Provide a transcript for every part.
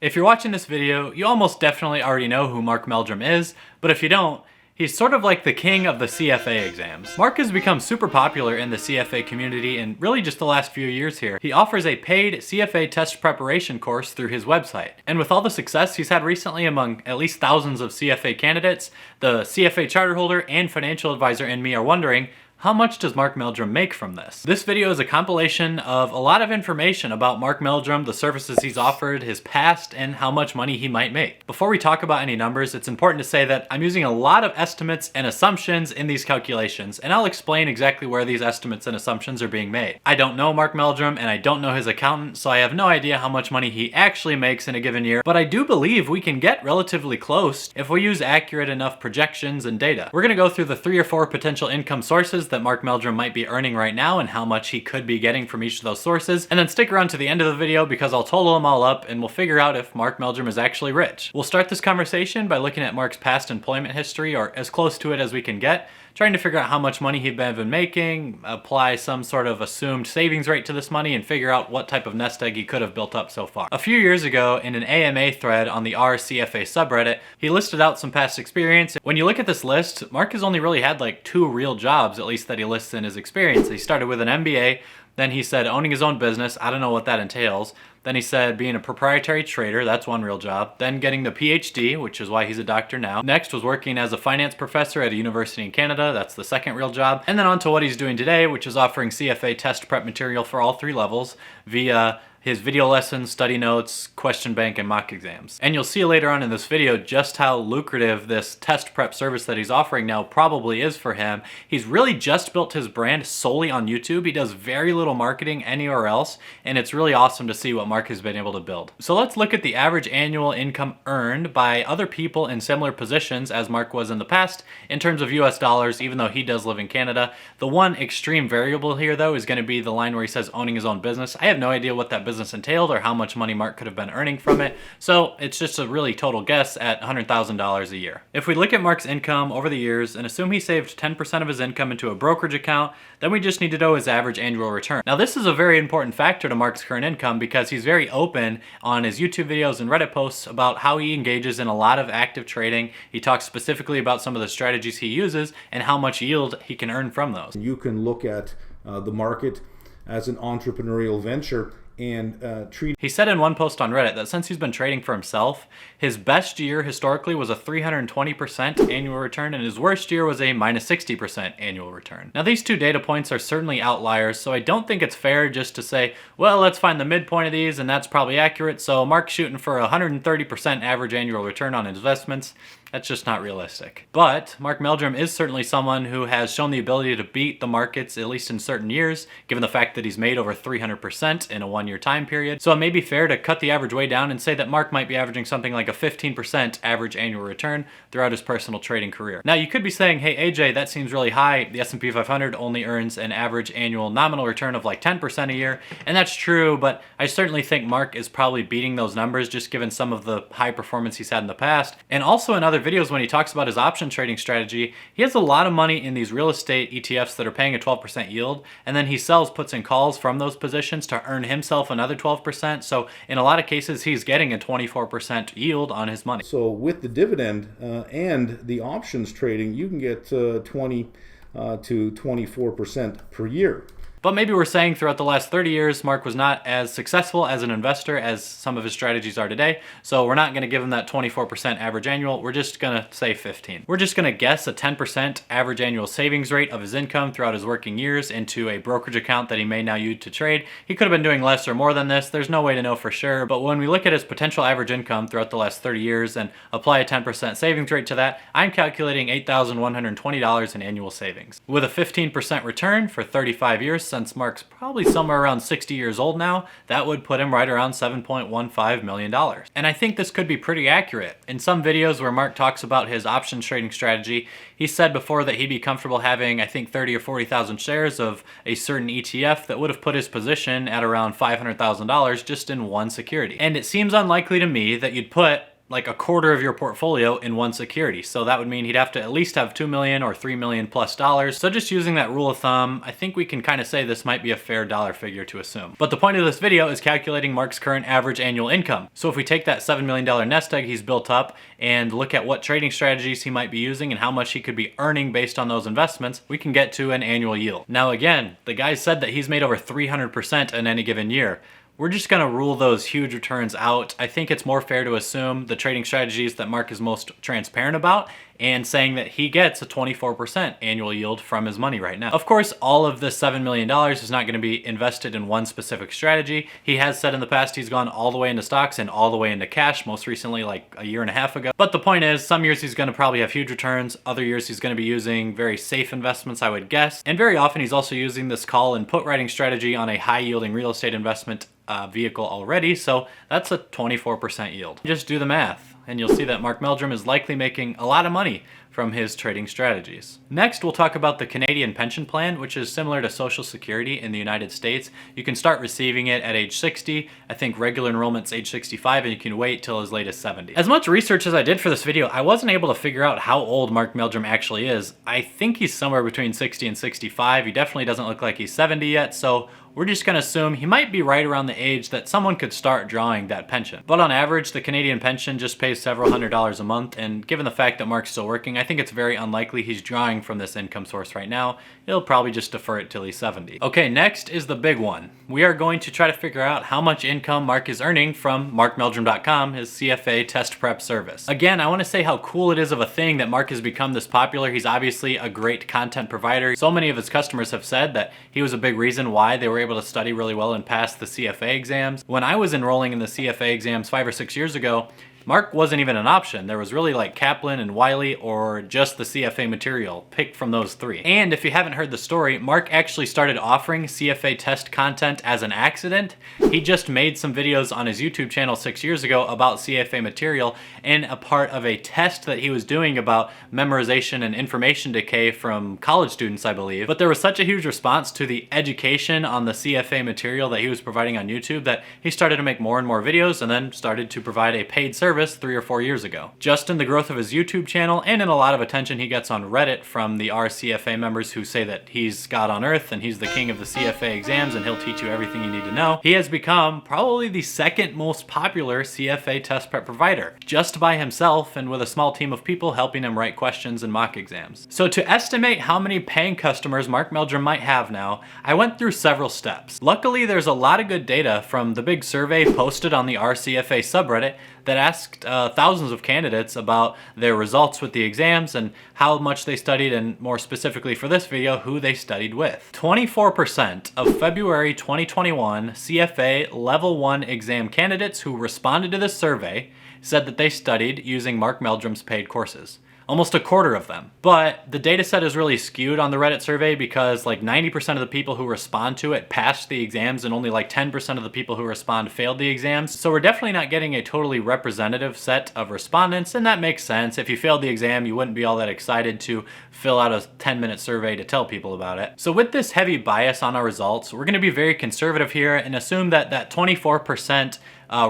If you're watching this video, you almost definitely already know who Mark Meldrum is, but if you don't, he's sort of like the king of the CFA exams. Mark has become super popular in the CFA community in really just the last few years here. He offers a paid CFA test preparation course through his website. And with all the success he's had recently among at least thousands of CFA candidates, the CFA charter holder and financial advisor in me are wondering, how much does Mark Meldrum make from this? This video is a compilation of a lot of information about Mark Meldrum, the services he's offered, his past, and how much money he might make. Before we talk about any numbers, it's important to say that I'm using a lot of estimates and assumptions in these calculations, and I'll explain exactly where these estimates and assumptions are being made. I don't know Mark Meldrum, and I don't know his accountant, so I have no idea how much money he actually makes in a given year, but I do believe we can get relatively close if we use accurate enough projections and data. We're gonna go through the 3 or 4 potential income sources that Mark Meldrum might be earning right now and how much he could be getting from each of those sources, and then stick around to the end of the video because I'll total them all up and we'll figure out if Mark Meldrum is actually rich. We'll start this conversation by looking at Mark's past employment history, or as close to it as we can get, trying to figure out how much money he'd been making, apply some sort of assumed savings rate to this money, and figure out what type of nest egg he could have built up so far. A few years ago, in an AMA thread on the RCFA subreddit, he listed out some past experience. When you look at this list, Mark has only really had like 2 real jobs, at least that he lists in his experience. He started with an MBA, then he said owning his own business, I don't know what that entails. Then he said being a proprietary trader, that's one real job. Then getting the PhD, which is why he's a doctor now. Next was working as a finance professor at a university in Canada, that's the second real job. And then on to what he's doing today, which is offering CFA test prep material for all 3 levels via his video lessons, study notes, question bank, and mock exams. And you'll see later on in this video just how lucrative this test prep service that he's offering now probably is for him. He's really just built his brand solely on YouTube. He does very little marketing anywhere else, and it's really awesome to see what Mark has been able to build. So let's look at the average annual income earned by other people in similar positions as Mark was in the past in terms of US dollars, even though he does live in Canada. The one extreme variable here though is going to be the line where he says owning his own business. I have no idea what that business entailed or how much money Mark could have been earning from it, so it's just a really total guess at $100,000 a year. If we look at Mark's income over the years and assume he saved 10% of his income into a brokerage account, then we just need to know his average annual return. Now this is a very important factor to Mark's current income because he's very open on his YouTube videos and Reddit posts about how he engages in a lot of active trading. He talks specifically about some of the strategies he uses and how much yield he can earn from those. You can look at the market as an entrepreneurial venture and treat. He said in one post on Reddit that since he's been trading for himself, his best year historically was a 320% annual return, and his worst year was a minus 60% annual return. Now these 2 data points are certainly outliers, so I don't think it's fair just to say, well, let's find the midpoint of these and that's probably accurate, so Mark's shooting for a 130% average annual return on investments. That's just not realistic. But Mark Meldrum is certainly someone who has shown the ability to beat the markets, at least in certain years, given the fact that he's made over 300% in a 1-year time period. So it may be fair to cut the average way down and say that Mark might be averaging something like a 15% average annual return throughout his personal trading career. Now you could be saying, hey AJ, that seems really high. The S&P 500 only earns an average annual nominal return of like 10% a year, and that's true, but I certainly think Mark is probably beating those numbers just given some of the high performance he's had in the past. And also in other videos when he talks about his option trading strategy, he has a lot of money in these real estate ETFs that are paying a 12% yield, and then he sells puts and calls from those positions to earn himself another 12%. So in a lot of cases, he's getting a 24% yield on his money. So with the dividend and the options trading, you can get 20 to 24% per year. But maybe we're saying throughout the last 30 years, Mark was not as successful as an investor as some of his strategies are today. So we're not going to give him that 24% average annual. We're just going to say 15. We're just going to guess a 10% average annual savings rate of his income throughout his working years into a brokerage account that he may now use to trade. He could have been doing less or more than this. There's no way to know for sure. But when we look at his potential average income throughout the last 30 years and apply a 10% savings rate to that, I'm calculating $8,120 in annual savings. With a 15% return for 35 years, since Mark's probably somewhere around 60 years old now, that would put him right around $7.15 million. And I think this could be pretty accurate. In some videos where Mark talks about his options trading strategy, he said before that he'd be comfortable having, I think, 30 or 40,000 shares of a certain ETF that would have put his position at around $500,000 just in one security. And it seems unlikely to me that you'd put like a quarter of your portfolio in one security. So that would mean he'd have to at least have $2 million or $3 million plus dollars. So just using that rule of thumb, I think we can kind of say this might be a fair dollar figure to assume. But the point of this video is calculating Mark's current average annual income. So if we take that $7 million nest egg he's built up and look at what trading strategies he might be using and how much he could be earning based on those investments, we can get to an annual yield. Now again, the guy said that he's made over 300% in any given year. We're just gonna rule those huge returns out. I think it's more fair to assume the trading strategies that Mark is most transparent about and saying that he gets a 24% annual yield from his money right now. Of course, all of this $7 million is not gonna be invested in one specific strategy. He has said in the past he's gone all the way into stocks and all the way into cash, most recently like a year and a half ago. But the point is, some years he's gonna probably have huge returns, other years he's gonna be using very safe investments, I would guess. And very often he's also using this call and put writing strategy on a high yielding real estate investment vehicle already, so that's a 24% yield. Just do the math, and you'll see that Mark Meldrum is likely making a lot of money from his trading strategies. Next, we'll talk about the Canadian pension plan, which is similar to Social Security in the United States. You can start receiving it at age 60. I think regular enrollment's age 65, and you can wait till as late as 70. As much research as I did for this video, I wasn't able to figure out how old Mark Meldrum actually is. I think he's somewhere between 60 and 65. He definitely doesn't look like he's 70 yet, so we're just gonna assume he might be right around the age that someone could start drawing that pension. But on average, the Canadian pension just pays several $100s a month, and given the fact that Mark's still working, I think it's very unlikely he's drawing from this income source right now. He'll probably just defer it till he's 70. Okay, next is the big one. We are going to try to figure out how much income Mark is earning from markmeldrum.com, his CFA test prep service. Again, I wanna say how cool it is of a thing that Mark has become this popular. He's obviously a great content provider. So many of his customers have said that he was a big reason why they were able to study really well and pass the CFA exams. When I was enrolling in the CFA exams 5 or 6 years ago, Mark wasn't even an option. There was really like Kaplan and Wiley or just the CFA material. Pick from those three. And if you haven't heard the story, Mark actually started offering CFA test content as an accident. He just made some videos on his YouTube channel 6 years ago about CFA material and a part of a test that he was doing about memorization and information decay from college students, I believe. But there was such a huge response to the education on the CFA material that he was providing on YouTube that he started to make more and more videos and then started to provide a paid service 3 or 4 years ago. Just in the growth of his YouTube channel and in a lot of attention he gets on Reddit from the RCFA members who say that he's God on earth and he's the king of the CFA exams and he'll teach you everything you need to know, he has become probably the second most popular CFA test prep provider, just by himself and with a small team of people helping him write questions and mock exams. So to estimate how many paying customers Mark Meldrum might have now, I went through several steps. Luckily, there's a lot of good data from the big survey posted on the RCFA subreddit that asked thousands of candidates about their results with the exams and how much they studied, and more specifically for this video, who they studied with. 24% of February 2021 CFA Level 1 exam candidates who responded to this survey said that they studied using Mark Meldrum's paid courses. Almost a quarter of them. But the data set is really skewed on the Reddit survey because like 90% of the people who respond to it passed the exams and only like 10% of the people who respond failed the exams. So we're definitely not getting a totally representative set of respondents, and that makes sense. If you failed the exam, you wouldn't be all that excited to fill out a 10-minute survey to tell people about it. So with this heavy bias on our results, we're gonna be very conservative here and assume that that 24%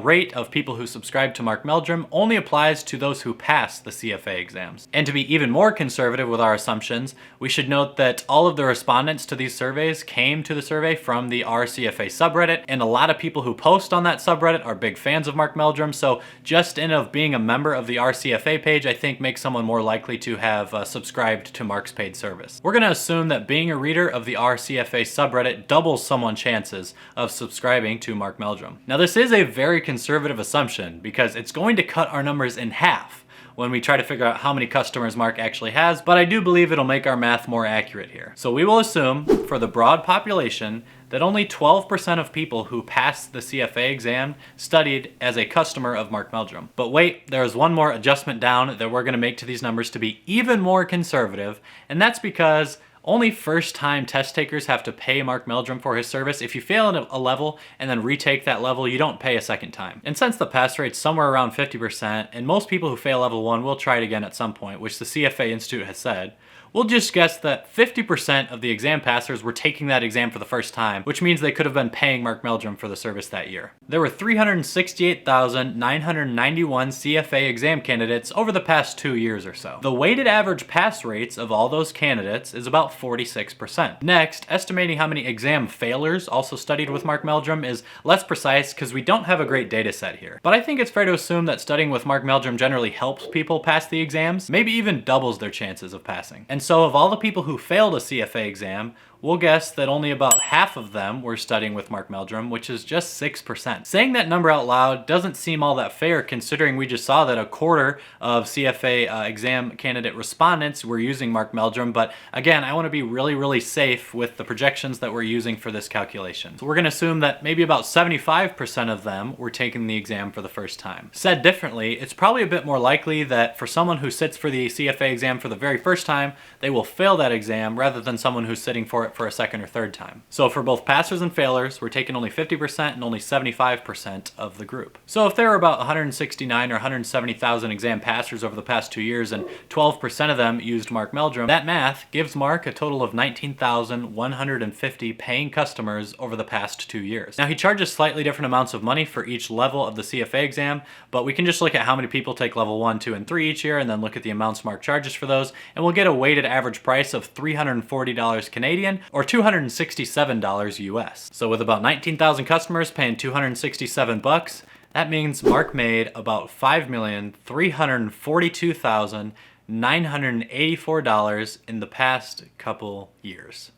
rate of people who subscribe to Mark Meldrum only applies to those who pass the CFA exams. And to be even more conservative with our assumptions, we should note that all of the respondents to these surveys came to the survey from the RCFA subreddit, and a lot of people who post on that subreddit are big fans of Mark Meldrum, so just in of being a member of the RCFA page, I think makes someone more likely to have subscribed to Mark's paid service. We're gonna assume that being a reader of the RCFA subreddit doubles someone's chances of subscribing to Mark Meldrum. Now this is a very conservative assumption because it's going to cut our numbers in half when we try to figure out how many customers Mark actually has, but I do believe it'll make our math more accurate here. So we will assume for the broad population that only 12% of people who passed the CFA exam studied as a customer of Mark Meldrum. But wait, there's one more adjustment down that we're gonna make to these numbers to be even more conservative, and that's because only first-time test takers have to pay Mark Meldrum for his service. If you fail at a level and then retake that level, you don't pay a second time. And since the pass rate's somewhere around 50%, and most people who fail level 1 will try it again at some point, which the CFA Institute has said, we'll just guess that 50% of the exam passers were taking that exam for the first time, which means they could have been paying Mark Meldrum for the service that year. There were 368,991 CFA exam candidates over the past 2 years or so. The weighted average pass rates of all those candidates is about 46%. Next, estimating how many exam failures also studied with Mark Meldrum is less precise because we don't have a great data set here. But I think it's fair to assume that studying with Mark Meldrum generally helps people pass the exams, maybe even doubles their chances of passing. And so of all the people who failed a CFA exam, we'll guess that only about half of them were studying with Mark Meldrum, which is just 6%. Saying that number out loud doesn't seem all that fair considering we just saw that a quarter of CFA exam candidate respondents were using Mark Meldrum, but again, I want to be really safe with the projections that we're using for this calculation. So we're going to assume that maybe about 75% of them were taking the exam for the first time. Said differently, it's probably a bit more likely that for someone who sits for the CFA exam for the very first time, they will fail that exam rather than someone who's sitting for it for a second or third time. So for both passers and failures, we're taking only 50% and only 75% of the group. So if there were about 169 or 170,000 exam passers over the past 2 years and 12% of them used Mark Meldrum, that math gives Mark a total of 19,150 paying customers over the past 2 years. Now he charges slightly different amounts of money for each level of the CFA exam, but we can just look at how many people take level 1, 2, and 3 each year and then look at the amounts Mark charges for those, and we'll get a weighted average price of $340 Canadian or $267 US. So with about 19,000 customers paying $267, that means Mark made about $5,342,984 in the past couple years.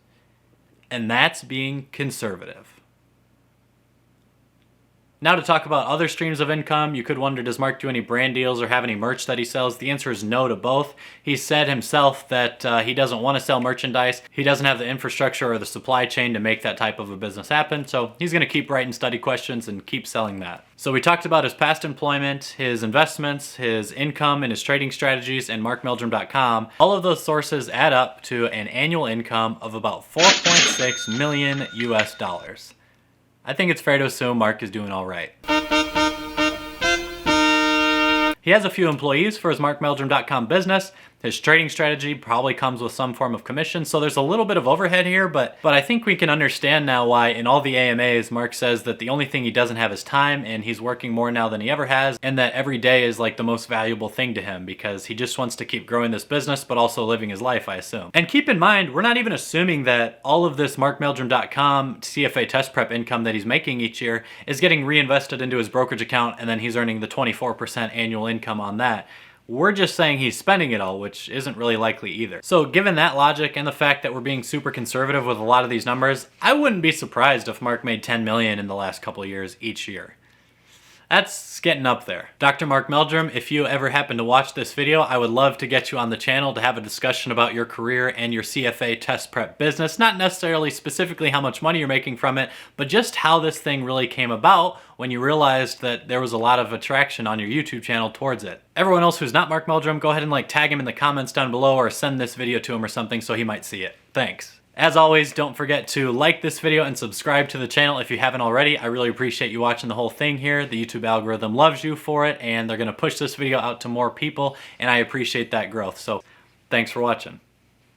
And that's being conservative. Now to talk about other streams of income, you could wonder, does Mark do any brand deals or have any merch that he sells? The answer is no to both. He said himself that he doesn't want to sell merchandise. He doesn't have the infrastructure or the supply chain to make that type of a business happen, so he's going to keep writing study questions and keep selling that. So we talked about his past employment, his investments, his income and his trading strategies, and markmeldrum.com. All of those sources add up to an annual income of about 4.6 million US dollars. I think it's fair to assume Mark is doing all right. He has a few employees for his markmeldrum.com business. His trading strategy probably comes with some form of commission, so there's a little bit of overhead here, but I think we can understand now why in all the AMAs, Mark says that the only thing he doesn't have is time, and he's working more now than he ever has, and that every day is like the most valuable thing to him because he just wants to keep growing this business, but also living his life, I assume. And keep in mind, we're not even assuming that all of this markmeldrum.com CFA test prep income that he's making each year is getting reinvested into his brokerage account, and then he's earning the 24% annual income on that. We're just saying he's spending it all, which isn't really likely either. So given that logic and the fact that we're being super conservative with a lot of these numbers, I wouldn't be surprised if Mark made 10 million in the last couple of years each year. That's getting up there. Dr. Mark Meldrum, if you ever happen to watch this video, I would love to get you on the channel to have a discussion about your career and your CFA test prep business. Not necessarily specifically how much money you're making from it, but just how this thing really came about when you realized that there was a lot of attraction on your YouTube channel towards it. Everyone else who's not Mark Meldrum, go ahead and tag him in the comments down below or send this video to him or something so he might see it. Thanks. As always, don't forget to like this video and subscribe to the channel if you haven't already. I really appreciate you watching the whole thing here. The YouTube algorithm loves you for it, and they're going to push this video out to more people, and I appreciate that growth. So thanks for watching.